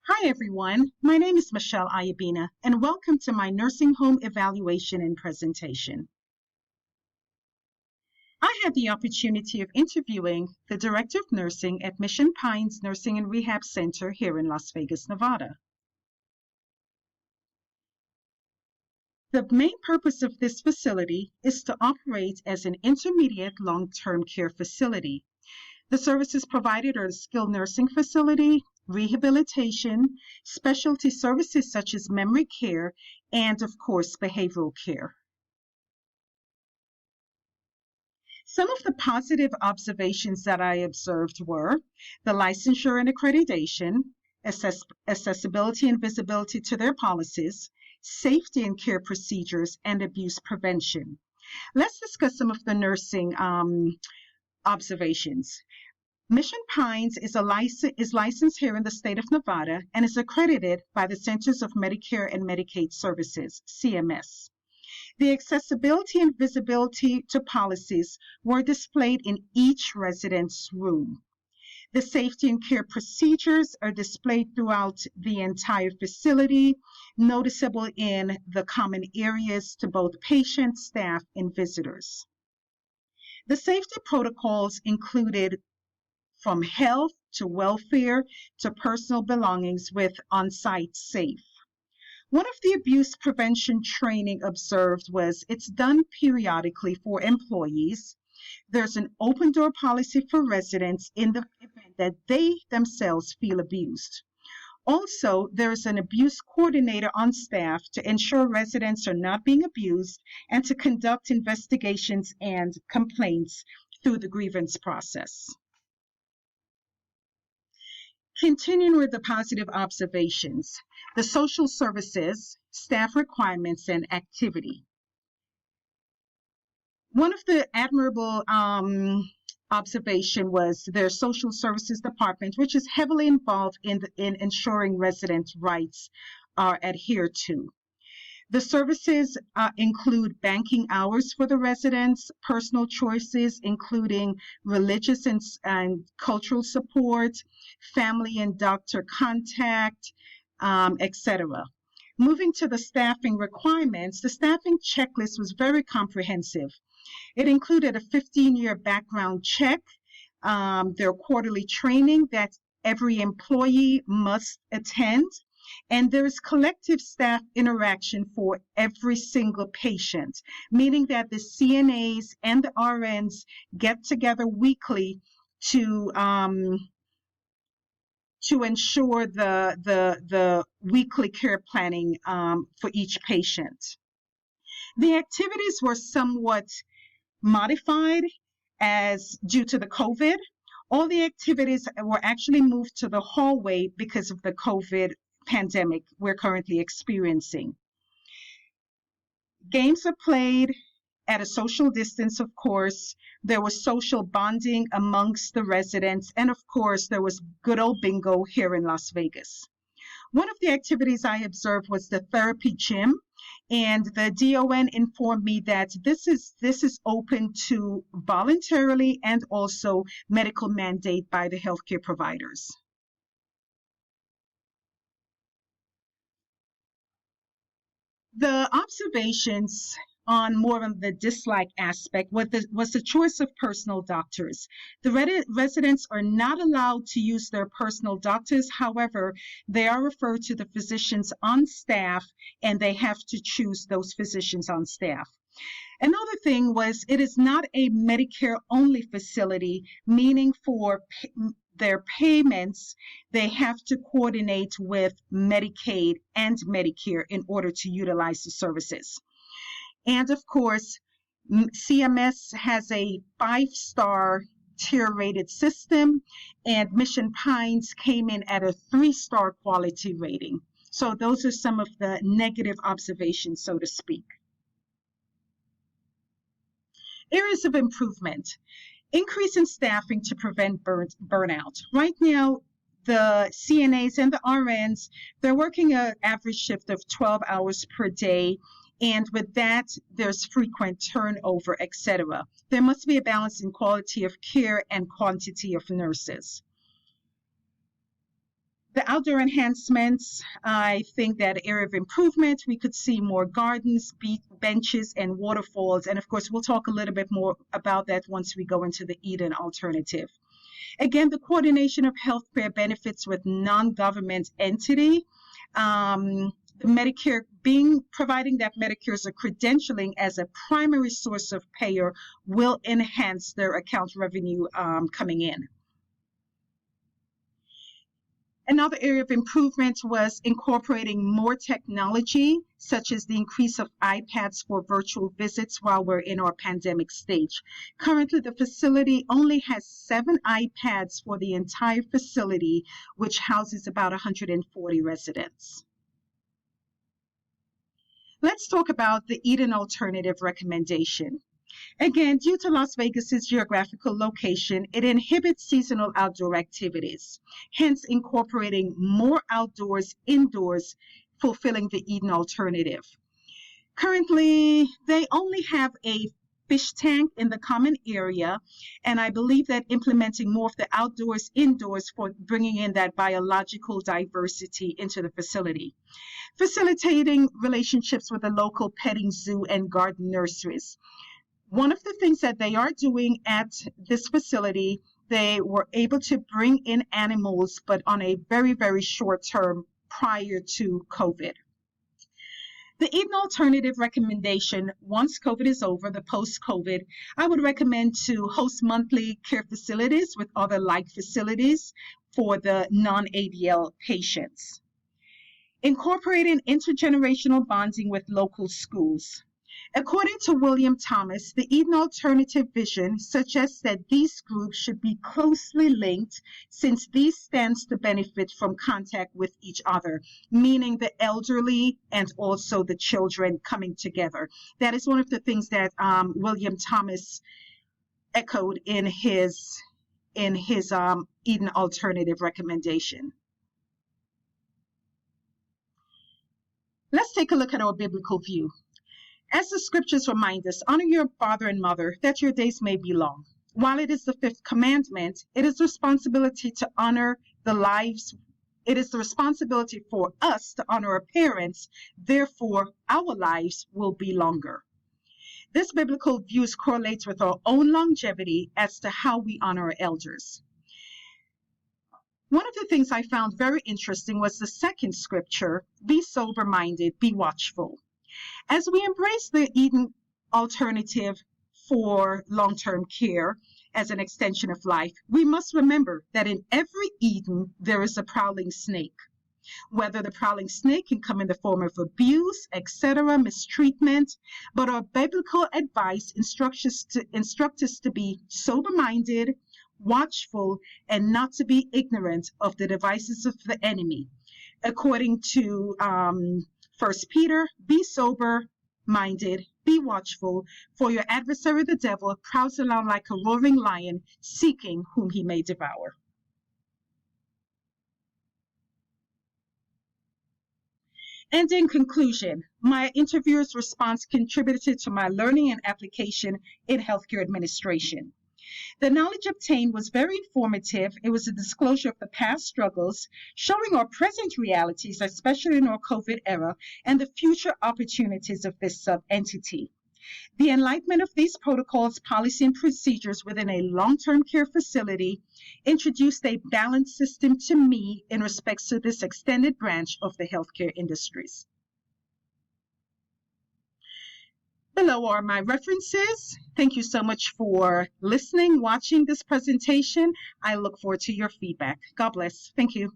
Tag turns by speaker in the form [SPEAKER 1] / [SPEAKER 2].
[SPEAKER 1] Hi, everyone. My name is Michelle Ayabina, and welcome to my nursing home evaluation and presentation. I had the opportunity of interviewing the Director of Nursing at Mission Pines Nursing and Rehab Center here in Las Vegas, Nevada. The main purpose of this facility is to operate as an intermediate long-term care facility. The services provided are the skilled nursing facility, rehabilitation, specialty services such as memory care, and of course, behavioral care. Some of the positive observations that I observed were the licensure and accreditation, accessibility and visibility to their policies, safety and care procedures, and abuse prevention. Let's discuss some of the nursing observations. Mission Pines is licensed here in the state of Nevada and is accredited by the Centers of Medicare and Medicaid Services, CMS. The accessibility and visibility to policies were displayed in each resident's room. The safety and care procedures are displayed throughout the entire facility, noticeable in the common areas to both patients, staff, and visitors. The safety protocols included from health to welfare to personal belongings with on-site safe. One of the abuse prevention training observed was it's done periodically for employees. There's an open door policy for residents in the event that they themselves feel abused. Also, there's an abuse coordinator on staff to ensure residents are not being abused and to conduct investigations and complaints through the grievance process. Continuing with the positive observations, the social services, staff requirements, and activity. One of the admirable observation was their social services department, which is heavily involved in ensuring residents' rights are adhered to. The services include banking hours for the residents, personal choices, including religious and cultural support, family and doctor contact, etc. Moving to the staffing requirements, the staffing checklist was very comprehensive. It included a 15-year background check, their quarterly training that every employee must attend, and there is collective staff interaction for every single patient, meaning that the CNAs and the RNs get together weekly to ensure the weekly care planning for each patient. The activities were somewhat modified as due to the COVID. All the activities were actually moved to the hallway because of the COVID pandemic we're currently experiencing. Games are played at a social distance, of course. There was social bonding amongst the residents, and of course, there was good old bingo here in Las Vegas. One of the activities I observed was the therapy gym, and the DON informed me that this is open to voluntarily and also medical mandate by the healthcare providers. The observations on more of the dislike aspect was the choice of personal doctors. The residents are not allowed to use their personal doctors. However, they are referred to the physicians on staff, and they have to choose those physicians on staff. Another thing was it is not a Medicare only facility, meaning for their payments, they have to coordinate with Medicaid and Medicare in order to utilize the services. And of course, CMS has a 5-star tier rated system, and Mission Pines came in at a 3-star quality rating. So those are some of the negative observations, so to speak. Areas of improvement. Increase in staffing to prevent burnout. Right now, the CNAs and the RNs, they're working an average shift of 12 hours per day. And with that, there's frequent turnover, etc. There must be a balance in quality of care and quantity of nurses. The outdoor enhancements, I think that area of improvement, we could see more gardens, benches, and waterfalls. And of course, we'll talk a little bit more about that once we go into the Eden alternative. Again, the coordination of healthcare benefits with non-government entity. The Medicare providing that Medicare is a credentialing as a primary source of payer will enhance their account revenue coming in. Another area of improvement was incorporating more technology, such as the increase of iPads for virtual visits while we're in our pandemic stage. Currently, the facility only has 7 iPads for the entire facility, which houses about 140 residents. Let's talk about the Eden Alternative recommendation. Again, due to Las Vegas's geographical location, it inhibits seasonal outdoor activities, hence incorporating more outdoors, indoors, fulfilling the Eden alternative. Currently, they only have a fish tank in the common area, and I believe that implementing more of the outdoors, indoors for bringing in that biological diversity into the facility. Facilitating relationships with the local petting zoo and garden nurseries. One of the things that they are doing at this facility, they were able to bring in animals, but on a very, very short term prior to COVID. The Eden Alternative recommendation, once COVID is over, the post-COVID, I would recommend to host monthly care facilities with other like facilities for the non-ADL patients. Incorporating intergenerational bonding with local schools. According to William Thomas, the Eden Alternative vision suggests that these groups should be closely linked since these stands to benefit from contact with each other, meaning the elderly and also the children coming together. That is one of the things that William Thomas echoed in his Eden Alternative recommendation. Let's take a look at our biblical view. As the scriptures remind us, honor your father and mother, that your days may be long. While it is the 5th commandment, it is the responsibility to honor the lives. It is the responsibility for us to honor our parents. Therefore, our lives will be longer. This biblical view correlates with our own longevity as to how we honor our elders. One of the things I found very interesting was the second scripture, be sober-minded, be watchful. As we embrace the Eden Alternative for long-term care as an extension of life, we must remember that in every Eden, there is a prowling snake. Whether the prowling snake can come in the form of abuse, etc., mistreatment, but our biblical advice instructs us to be sober-minded, watchful, and not to be ignorant of the devices of the enemy. According to 1 Peter, be sober-minded, be watchful, for your adversary the devil prowls around like a roaring lion, seeking whom he may devour. And in conclusion, my interviewer's response contributed to my learning and application in healthcare administration. The knowledge obtained was very informative. It was a disclosure of the past struggles, showing our present realities, especially in our COVID era, and the future opportunities of this sub-entity. The enlightenment of these protocols, policy, and procedures within a long-term care facility introduced a balanced system to me in respects to this extended branch of the healthcare industries. Below are my references. Thank you so much for listening, watching this presentation. I look forward to your feedback. God bless. Thank you.